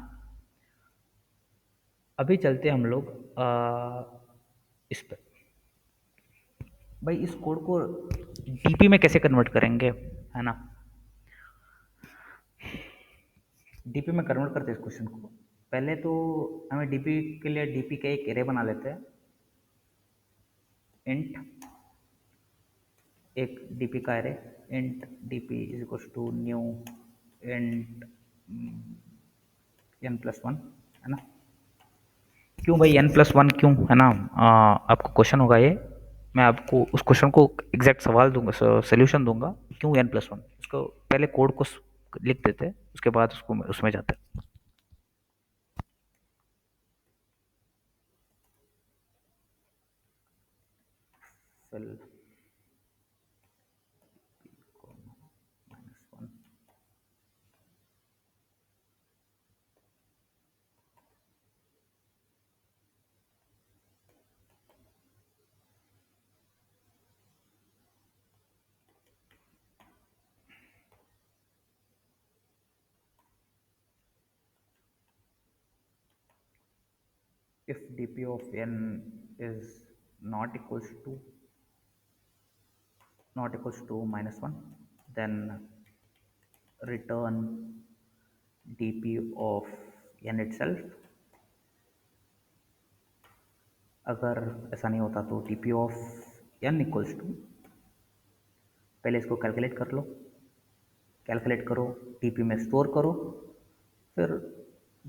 अभी चलते हैं हम लोग इस पे। भाई इस कोड को डीपी में कैसे कन्वर्ट करेंगे, है ना। डीपी में कन्वर्ट करते हैं इस क्वेश्चन को। पहले तो हमें डीपी के लिए डीपी का एक एरे बना लेते हैं। इंट एक डीपी का array, int DP is equal to new int n+1, है ना। क्यों भाई n+1 क्यों, है ना। आपको क्वेश्चन होगा ये, मैं आपको उस क्वेश्चन को एग्जैक्ट सवाल दूंगा, सोल्यूशन दूंगा क्यों n+1। उसको पहले कोड को लिख देते हैं, उसके बाद उसको उसमें जाते हैं। Fill -1 if dp of n is not equals to -1, then return dp of n itself। अगर ऐसा नहीं होता तो dp of n equals to, पहले इसको कैलकुलेट कर लो, कैलकुलेट करो, dp में स्टोर करो, फिर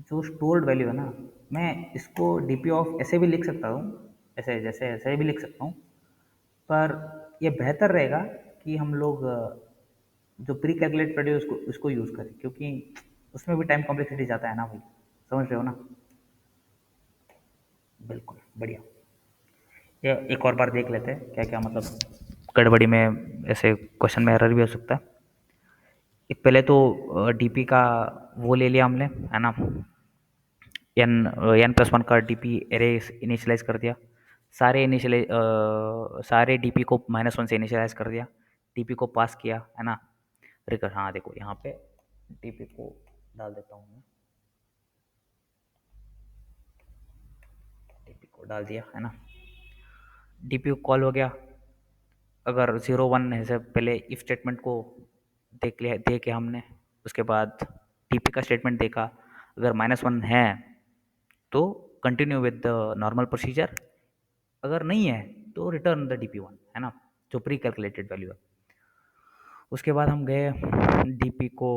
जो स्टोर्ड वैल्यू है ना, मैं इसको dp ऑफ ऐसे भी लिख सकता हूँ, ऐसे जैसे ऐसे भी लिख सकता हूँ, पर ये बेहतर रहेगा कि हम लोग जो प्री कैलकुलेट पड़े उसको उसको यूज़ करें, क्योंकि उसमें भी टाइम कॉम्प्लेक्सिटी जाता है ना भाई, समझ रहे हो ना। बिल्कुल बढ़िया। ये एक और बार देख लेते हैं क्या क्या मतलब गड़बड़ी में ऐसे क्वेश्चन में एरर भी हो सकता है। एक पहले तो डीपी का वो ले लिया हमने, है ना। एन n+1 का डीपी एरे इनिशियलाइज कर दिया। सारे डीपी को -1 से इनिशियलाइज कर दिया, डीपी को पास किया, है ना। रिकर हाँ देखो यहाँ पे डीपी को डाल देता हूँ मैं, डीपी को डाल दिया, है ना। डीपी कॉल हो गया। अगर 0 1 है से पहले इफ स्टेटमेंट को देख लिया, देखे हमने। उसके बाद डीपी का स्टेटमेंट देखा, अगर -1 है तो continue with the normal procedure, अगर नहीं है तो रिटर्न द dp1, है ना, जो प्री कैलकुलेटेड वैल्यू है। उसके बाद हम गए डीपी को,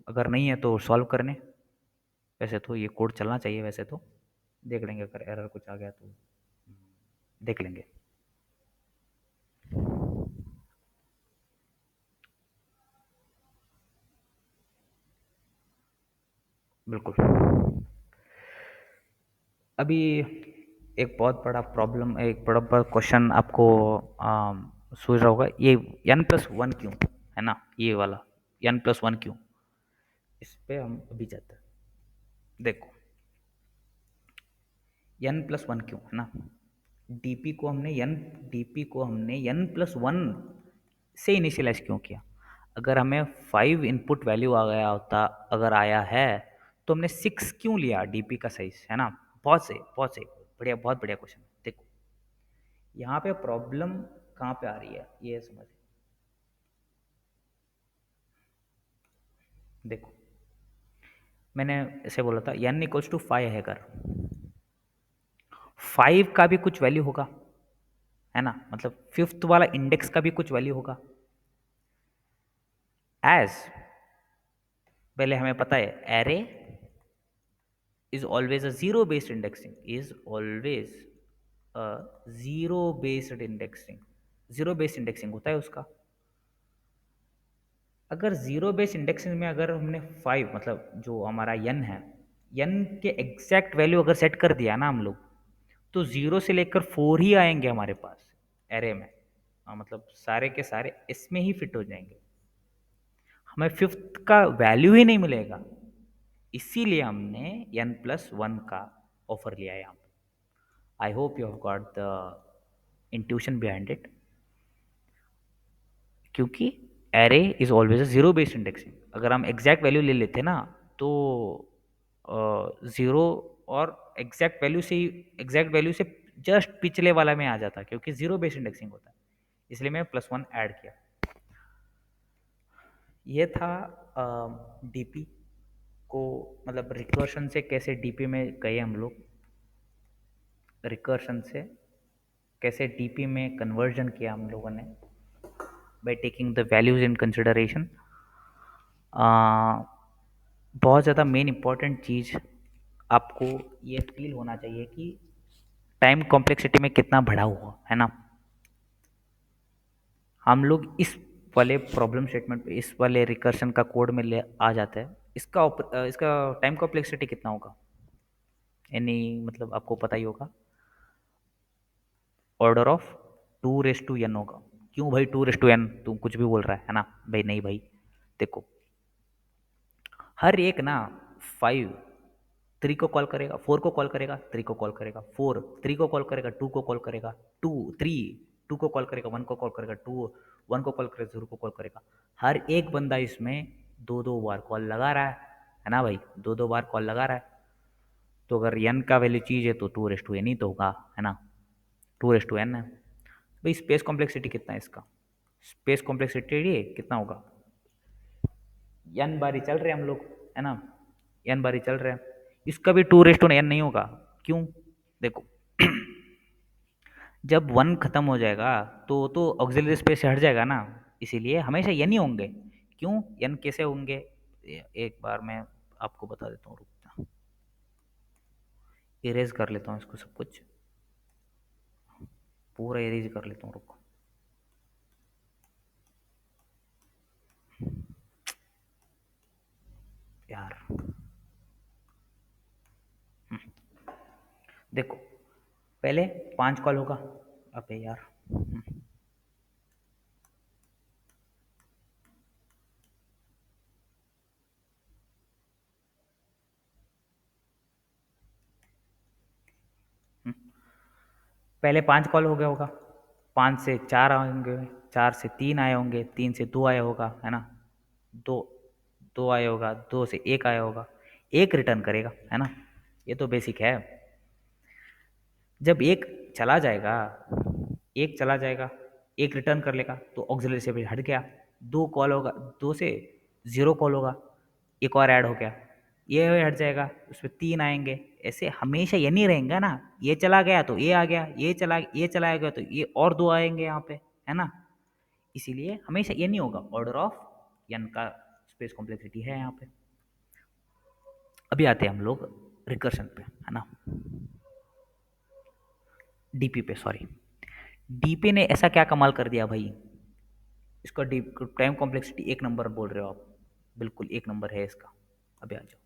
अगर नहीं है तो सॉल्व करने। वैसे तो ये कोड चलना चाहिए, वैसे तो देख लेंगे, अगर एरर कुछ आ गया तो देख लेंगे। बिल्कुल। अभी एक बहुत बड़ा प्रॉब्लम, एक बड़ा बड़ा क्वेश्चन आपको सूझ रहा होगा, ये n+1 क्यों, है ना, ये वाला n+1 क्यों। इस पे हम अभी जाते हैं। देखो n+1 क्यों, है ना। डीपी को हमने n+1 से इनिशियलाइज क्यों किया। अगर हमें 5 इनपुट वैल्यू आ गया होता, अगर आया है, तो हमने 6 क्यों लिया डीपी का साइज, है ना। बहुत सही, बढ़िया, बहुत बढ़िया क्वेश्चन। देखो यहाँ पे प्रॉब्लम कहाँ पे आ रही है ये समझ। देखो मैंने ऐसे बोला था n=5 है, अगर 5 का भी कुछ वैल्यू होगा, है ना, मतलब फिफ्थ वाला इंडेक्स का भी कुछ वैल्यू होगा। एज पहले हमें पता है array is always a zero based indexing, is always a zero based indexing, zero based indexing होता है उसका। अगर जीरो बेस्ड इंडेक्सिंग में अगर हमने 5 मतलब जो हमारा n है, n के एग्जैक्ट वैल्यू अगर सेट कर दिया ना हम लोग, तो 0 से लेकर 4 ही आएंगे हमारे पास एरे में। मतलब सारे के सारे इसमें ही फिट हो जाएंगे, हमें फिफ्थ का वैल्यू ही नहीं मिलेगा। इसीलिए हमने n+1 का ऑफर लिया है यहाँ पे। I hope you have got the intuition behind it. क्योंकि array is always a zero based indexing, अगर हम एग्जैक्ट वैल्यू ले लेते ना तो 0 और एग्जैक्ट वैल्यू से जस्ट पिछले वाला में आ जाता क्योंकि जीरो बेस्ड इंडेक्सिंग होता है, इसलिए मैं +1 ऐड किया। ये था डीपी को, मतलब रिकर्शन से कैसे डीपी में गए हम लोग, रिकर्शन से कैसे डीपी में कन्वर्जन किया हम लोगों ने by taking the values in consideration. बहुत ज़्यादा मेन इम्पॉर्टेंट चीज़ आपको ये फील होना चाहिए कि टाइम कॉम्प्लेक्सिटी में कितना बढ़ा हुआ है ना। हम लोग इस वाले प्रॉब्लम स्टेटमेंट पे, इस वाले रिकर्शन का कोड में ले आ जाता है। इसका टाइम कॉम्प्लेक्सिटी कितना होगा, यानी मतलब आपको पता ही होगा, order of 2 raise to n होगा। क्यों भाई 2 रेस टू n, तुम कुछ भी बोल रहा है ना भाई? नहीं भाई, देखो हर एक ना 5 3 को कॉल करेगा, 4 को कॉल करेगा, 3 को कॉल करेगा, 4 3 को कॉल करेगा, 2 को कॉल करेगा, 2 3 2 को कॉल करेगा, 1 को कॉल करेगा, 2 1 को कॉल करेगा, 0 को कॉल करेगा। हर एक बंदा इसमें दो दो बार कॉल लगा रहा है ना भाई? दो दो बार कॉल लगा रहा है। तो अगर n का वैल्यू चीज है तो 2 रेस टू n ही तो होगा, है ना? 2 रेस टू n है भाई। स्पेस कॉम्प्लेक्सिटी कितना है इसका? स्पेस कॉम्प्लेक्सिटी कितना होगा? n बारी चल रहे हैं हम लोग, है ना? n बारी चल रहे हैं, इसका भी 2 रेस टू n नहीं होगा। क्यों? देखो जब 1 खत्म हो जाएगा तो ऑक्सिलरी स्पेस हट जाएगा ना, इसीलिए हमेशा n ही होंगे। क्यों n कैसे होंगे? एक बार मैं आपको बता देता हूँ, रुकता इरेज कर लेता हूँ इसको, सब कुछ पूरा इरेज कर लेता हूँ, रुको यार। देखो पहले 5 कॉल होगा, अबे यार, पहले 5 कॉल हो गया होगा, 5 से 4 आए होंगे, 4 से 3 आए होंगे, 3 से 2 आया होगा, है ना? 2 2 आया होगा, 2 से 1 आया होगा, 1 रिटर्न करेगा, है ना? ये तो बेसिक है। जब एक चला जाएगा, एक चला जाएगा, एक रिटर्न कर लेगा तो ऑक्सिलरी से हट गया। 2 कॉल होगा, 2 से 0 कॉल होगा, एक और ऐड हो गया, ये हट जाएगा, उसमें 3 आएंगे। ऐसे हमेशा ये नहीं रहेगा ना, ये चला गया तो ये आ गया, ये चला गया तो ये और 2 आएंगे यहाँ पे, है ना? इसीलिए हमेशा ये नहीं होगा, ऑर्डर ऑफ n का स्पेस कॉम्प्लेक्सिटी है यहाँ पे। अभी आते हैं हम लोग रिकर्शन पे, है ना? डीपी पे, सॉरी, डीपी ने ऐसा क्या कमाल कर दिया भाई, इसका टाइम कॉम्प्लेक्सिटी 1 नंबर बोल रहे हो आप, बिल्कुल 1 नंबर है इसका। अभी आ जाओ,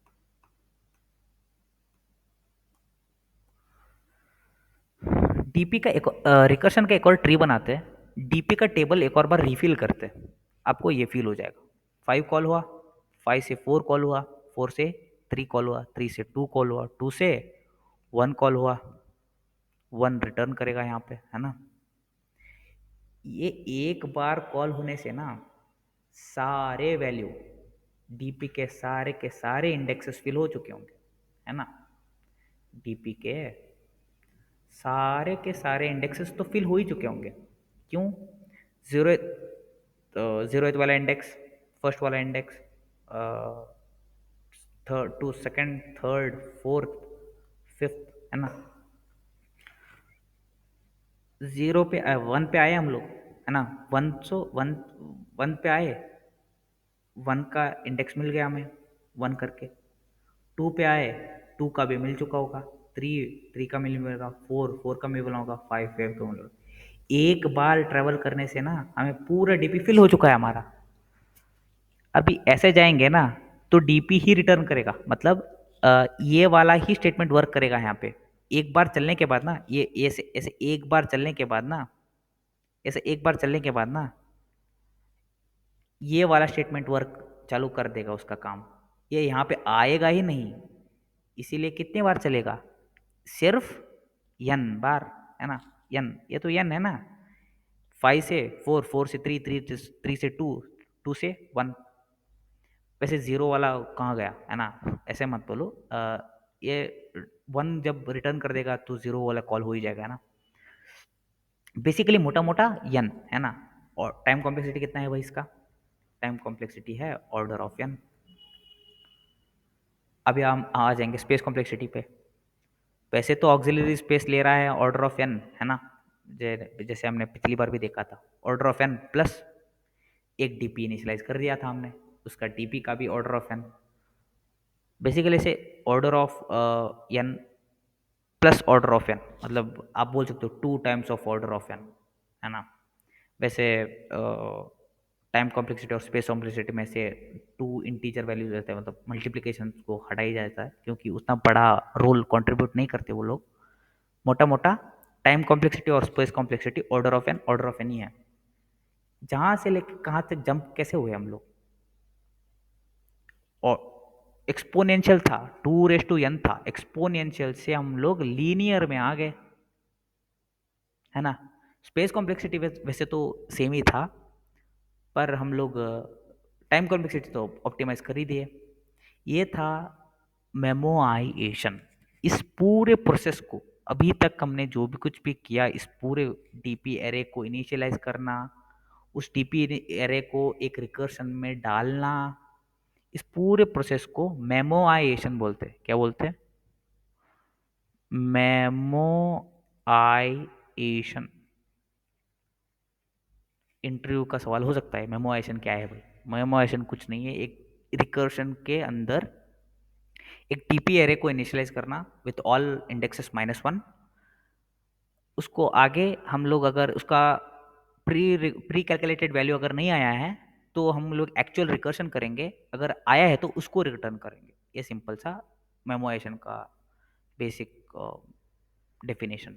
डीपी का एक रिकर्शन का एक और ट्री बनाते हैं, डीपी का टेबल एक और बार रिफिल करते हैं, आपको ये फील हो जाएगा। 5 कॉल हुआ, 5 से 4 कॉल हुआ, 4 से 3 कॉल हुआ, 3 से 2 कॉल हुआ, 2 से 1 कॉल हुआ, 1 रिटर्न करेगा यहाँ पे, है ना? ये एक बार कॉल होने से ना सारे वैल्यू, डीपी के सारे इंडेक्सेस फिल हो चुके होंगे, है ना? डीपी के सारे इंडेक्सेस तो फिल हो ही चुके होंगे। क्यों? जीरो, तो जीरोथ वाला इंडेक्स, फर्स्ट वाला index, third to second, third, fourth, fifth, है ना? 0 पे 1 पे आए हम लोग, है ना? 1 पे आए, 1 का इंडेक्स मिल गया हमें, 1 करके। 2 पे आए, 2 का भी मिल चुका होगा, 3 का मिलेगा, 4 का मिल होगा, 5 का मिलेगा। एक बार ट्रेवल करने से ना हमें पूरा डीपी फिल हो चुका है हमारा। अभी ऐसे जाएंगे ना तो डीपी ही रिटर्न करेगा, मतलब ये वाला ही स्टेटमेंट वर्क करेगा यहाँ पे। एक बार चलने के बाद ना, ये ऐसे ऐसे एक बार चलने के बाद ना, ऐसे एक बार चलने के बाद ना ये वाला स्टेटमेंट वर्क चालू कर देगा उसका काम। ये यहाँ पे आएगा ही नहीं, इसीलिए कितने बार चलेगा? सिर्फ n बार, है ना? n, ये तो n है ना। 5 से 4, 4 से 3, 3 से 2, 2 से 1। वैसे जीरो वाला कहाँ गया, है ना? ऐसे मत बोलो, ये 1 जब रिटर्न कर देगा तो 0 वाला कॉल हो ही जाएगा ना। बेसिकली मोटा मोटा n है ना। और टाइम कॉम्प्लेक्सिटी कितना है भाई इसका? टाइम कॉम्प्लेक्सिटी है ऑर्डर ऑफ n। अभी हम आ जाएंगे स्पेस कॉम्प्लेक्सिटी पे। वैसे तो ऑक्सिलरी स्पेस ले रहा है ऑर्डर ऑफ n, है ना, जैसे हमने पिछली बार भी देखा था। ऑर्डर ऑफ n प्लस एक डीपी इनिशियलाइज कर दिया था हमने, उसका डीपी का भी ऑर्डर ऑफ n। बेसिकली से order of n plus order of n, मतलब आप बोल सकते हो 2 times of order of n, है ना। वैसे टाइम कॉम्प्लेक्सिटी और स्पेस कॉम्प्लेक्सिटी में से 2 इंटीजर वैल्यूज रहते हैं, मतलब मल्टीप्लिकेशन को हटाई जाता है क्योंकि उतना बड़ा रोल कंट्रीब्यूट नहीं करते वो लोग। मोटा मोटा टाइम कॉम्प्लेक्सिटी और space complexity order of n ही है। जहां से लेकर कहां तक जंप कैसे हुए हम लोग? और एक्सपोनेंशियल था, 2 n था, एक्सपोनेंशियल से हम लोग लीनियर में आ गए, है ना। स्पेस कॉम्प्लेक्सिटी वैसे तो सेम ही था, पर हम लोग टाइम कॉम्प्लेक्सिटी तो ऑप्टिमाइज कर ही दिए। ये था मेमोआइएशन। इस पूरे प्रोसेस को अभी तक हमने जो भी कुछ भी किया, इस पूरे डीपी एरे को इनिशियलाइज करना, उस डीपी एरे को एक रिकर्शन में डालना, इस पूरे प्रोसेस को मेमोआइएशन बोलते हैं। क्या बोलते हैं? मेमोआइएशन। इंटरव्यू का सवाल हो सकता है, मेमोआइजेशन क्या है भाई? मेमोआइजेशन कुछ नहीं है, एक रिकर्शन के अंदर एक टीपी एरे को इनिशियलाइज करना विथ ऑल इंडेक्सेस -1। उसको आगे हम लोग अगर उसका प्री कैलकुलेटेड वैल्यू अगर नहीं आया है तो हम लोग एक्चुअल रिकर्शन करेंगे, अगर आया है तो उसको रिटर्न करेंगे। ये सिंपल सा मेमोआइजेशन का बेसिक डेफिनेशन।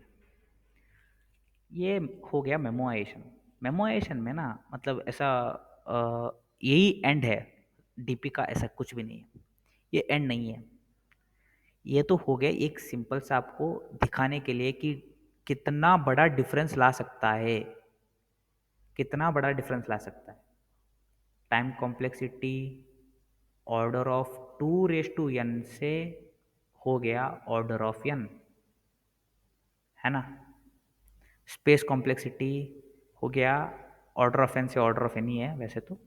ये हो गया मेमोआइजेशन। मेमोआइजेशन में ना मतलब ऐसा यही एंड है डीपी का, ऐसा कुछ भी नहीं है, ये एंड नहीं है। ये तो हो गया एक सिंपल सा आपको दिखाने के लिए कि कितना बड़ा डिफरेंस ला सकता है, कितना बड़ा डिफरेंस ला सकता है। Time complexity order of 2n से हो गया ऑर्डर ऑफ n, है ना। स्पेस कॉम्प्लेक्सिटी हो गया ऑर्डर ऑफ n से ऑर्डर ऑफ n ही है वैसे तो।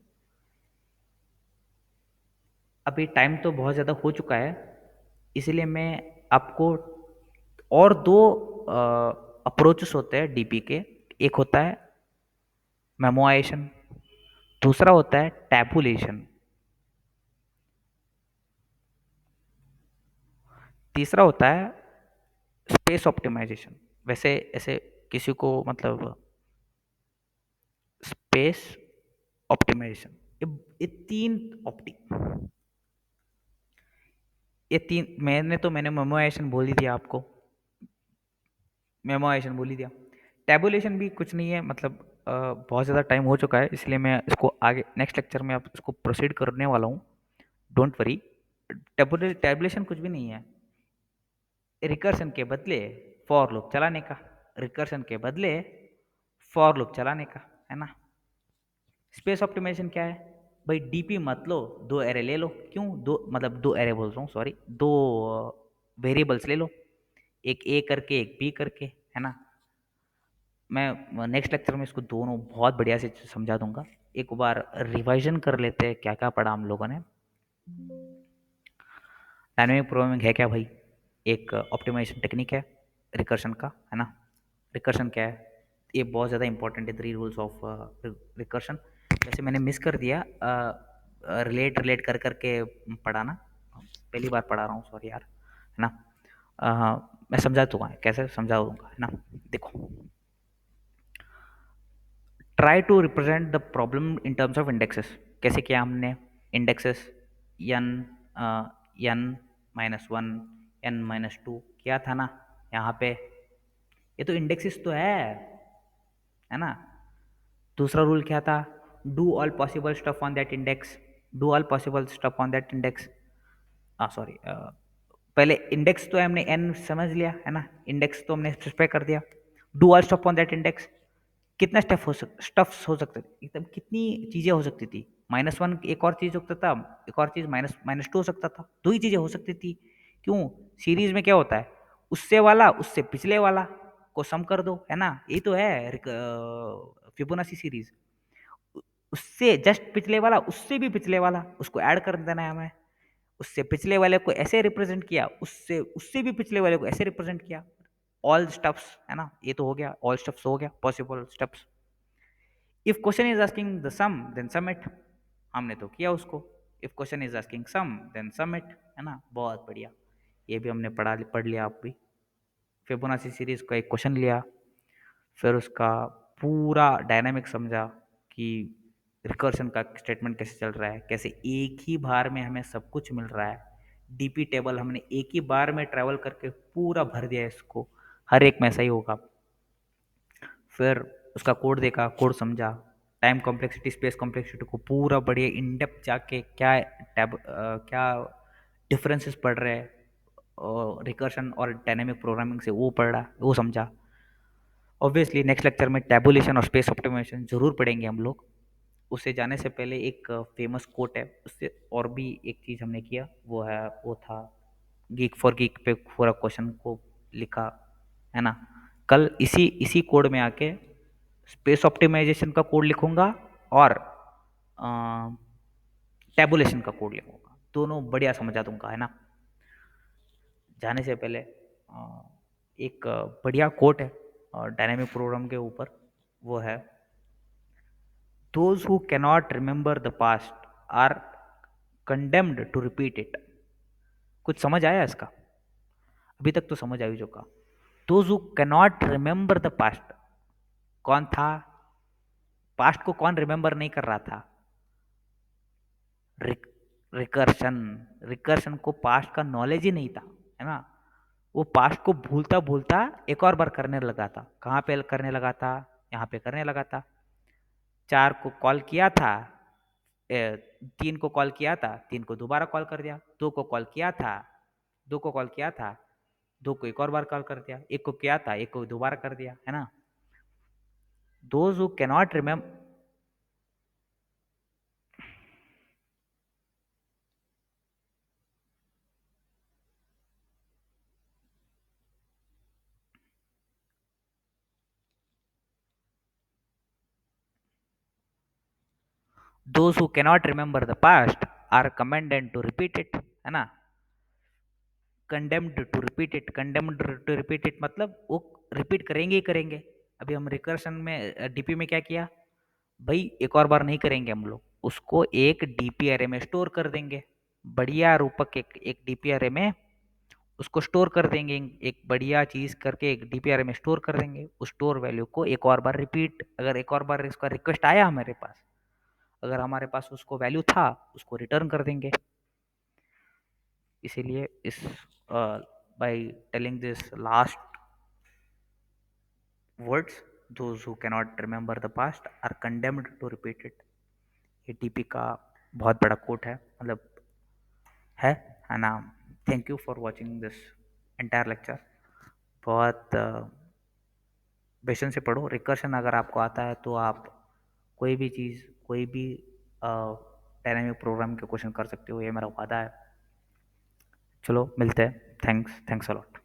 अभी टाइम तो बहुत ज़्यादा हो चुका है, इसलिए मैं आपको और दो अप्रोचेस होते हैं डीपी के। एक होता है मेमोआइजेशन, दूसरा होता है टैबुलेशन, तीसरा होता है स्पेस ऑप्टिमाइजेशन। वैसे ऐसे किसी को मतलब स्पेस ऑप्टिमाइजेशन, ये तीन ऑप्टी ये तीन मैंने मेमोआइजेशन बोल ही दिया आपको, मेमोआइजेशन बोल ही दिया। टैबुलेशन भी कुछ नहीं है, मतलब बहुत ज़्यादा टाइम हो चुका है इसलिए मैं इसको आगे नेक्स्ट लेक्चर में आप इसको प्रोसीड करने वाला हूँ, डोंट वरी। टैबुलेशन कुछ भी नहीं है, रिकर्शन के बदले फॉर लूप चलाने का, रिकर्शन के बदले फॉर लूप चलाने का, है ना। स्पेस ऑप्टिमाइजेशन क्या है भाई? डीपी मत लो, दो एरे ले लो। क्यों दो, मतलब दो एरे बोल रहा हूँ, सॉरी, दो वेरिएबल्स ले लो, एक ए करके एक बी करके, है ना। मैं नेक्स्ट लेक्चर में इसको दोनों बहुत बढ़िया से समझा दूंगा। एक बार रिवाइजन कर लेते हैं क्या क्या पढ़ा हम लोगों ने। डायनेमिक प्रोग्रामिंग है क्या भाई? एक ऑप्टिमाइजेशन टेक्निक है रिकर्शन का, है ना। रिकर्शन क्या है? ये बहुत ज़्यादा इंपॉर्टेंट है, 3 रूल्स ऑफ रिकर्शन। वैसे मैंने मिस कर दिया रिलेट रिलेट कर करके पढ़ाना, पहली बार पढ़ा रहा हूँ, सॉरी यार, है ना। मैं समझा दूंगा, कैसे समझा दूंगा, है ना। देखो, try to represent the problem in terms of indexes. कैसे किया हमने? इंडेक्सेस एन, एन -1, n-2 किया था ना यहाँ पे। ये तो इंडेक्सेस तो है ना। दूसरा रूल क्या था? Do all possible stuff on that index, do all possible stuff on that index. Sorry, पहले इंडेक्स तो हमने n समझ लिया, है ना, इंडेक्स तो हमने स्पेसिफाई कर दिया। Do all stuff on that index, कितना स्टफ्स हो सकते थे, एकदम कितनी चीजें हो सकती थी? -1 एक और चीज हो सकता था, एक और चीज -2 हो सकता था, दो ही चीजें हो सकती थी। क्यों? सीरीज में क्या होता है, उससे वाला उससे पिछले वाला को सम कर दो, है ना, ये तो है फिबोनाची सीरीज। उससे जस्ट पिछले वाला उससे भी पिछले वाला उसको ऐड कर देना है हमें। उससे पिछले वाले को ऐसे रिप्रेजेंट किया, उससे उससे भी पिछले वाले को ऐसे रिप्रेजेंट किया। ऑल स्टेप्स, है ना, ये तो हो गया, ऑल स्टेप्स हो गया, possible steps. If question is asking the sum then sum it, हमने तो किया उसको। If question is asking sum then sum it, है ना, बहुत बढ़िया। ये भी हमने पढ़ लिया आप भी। फिबोनाची सीरीज का एक क्वेश्चन लिया, फिर उसका पूरा डायनामिक समझा कि रिकर्शन का स्टेटमेंट कैसे चल रहा है, कैसे एक ही बार में हमें सब कुछ मिल रहा है। डीपी टेबल हमने एक ही बार में ट्रैवल करके पूरा भर दिया है इसको, हर एक में ऐसा ही होगा। फिर उसका कोड देखा, कोड समझा, टाइम कॉम्प्लेक्सिटी स्पेस कॉम्प्लेक्सिटी को पूरा बढ़िया इन डेप्थ जाके क्या डिफरेंसेस पड़ रहे हैं रिकर्शन और डायनेमिक प्रोग्रामिंग से, वो पढ़ा, वो समझा। ऑब्वियसली नेक्स्ट लेक्चर में टैबुलेशन और स्पेस ऑप्टिमाइजेशन जरूर पढ़ेंगे हम लोग। उसे जाने से पहले एक फेमस कोट है, उससे और भी एक चीज़ हमने किया, वो था गीक फॉर गीक पे पूरा क्वेश्चन को लिखा, है ना। कल इसी इसी कोड में आके स्पेस ऑप्टिमाइजेशन का कोड लिखूंगा और टैबुलेशन का कोड लिखूंगा, दोनों बढ़िया समझा दूंगा, है ना। जाने से पहले एक बढ़िया कोट है डायनामिक प्रोग्राम के ऊपर, वो है those who cannot remember the past are condemned to repeat it. कुछ समझ आया इसका? अभी तक तो समझ आई जो का। Those who cannot remember the past, कौन था? पास्ट को कौन रिमेंबर नहीं कर रहा था? रिकर्शन। रिकर्शन को पास्ट का नॉलेज ही नहीं था, है ना। वो पास्ट को भूलता भूलता एक और बार करने लगा था। कहाँ पे करने लगा था? यहाँ पे करने लगा था। 4 को कॉल किया था, 3 को कॉल किया था, 3 को दोबारा कॉल कर दिया, 2 को कॉल किया था, 2 को कॉल किया था, 2 को एक और बार कॉल कर दिया, 1 को किया था, 1 को दोबारा कर दिया, है ना। Those who cannot remember, those who cannot remember the past are commended to repeat it, है ना। Condemned to repeat it, condemned to repeat it मतलब वो रिपीट करेंगे ही करेंगे। अभी हम रिकर्शन में डीपी में क्या किया भाई, एक और बार नहीं करेंगे हम लोग, उसको एक डीपी अरे में स्टोर कर देंगे। बढ़िया रूपक एक डीपी अरे में उसको स्टोर कर देंगे, एक बढ़िया चीज करके एक डीपी अरे में स्टोर कर देंगे। उस स्टोर वैल्यू को एक और बार रिपीट, अगर एक और बार इसका रिक्वेस्ट आया हमारे पास, अगर हमारे पास उसको वैल्यू था, उसको रिटर्न कर देंगे। इसीलिए इस by telling this last words, those who cannot remember the past are condemned to repeat it, ये टीपी का बहुत बड़ा कोट है, मतलब है ना। Thank you for watching this entire lecture. बहुत पेशेंस से पढ़ो। रिकर्शन अगर आपको आता है तो आप कोई भी चीज़, कोई भी डायनामिक प्रोग्राम के क्वेश्चन कर सकते हो, ये मेरा वादा है। चलो मिलते हैं। Thanks, thanks a lot.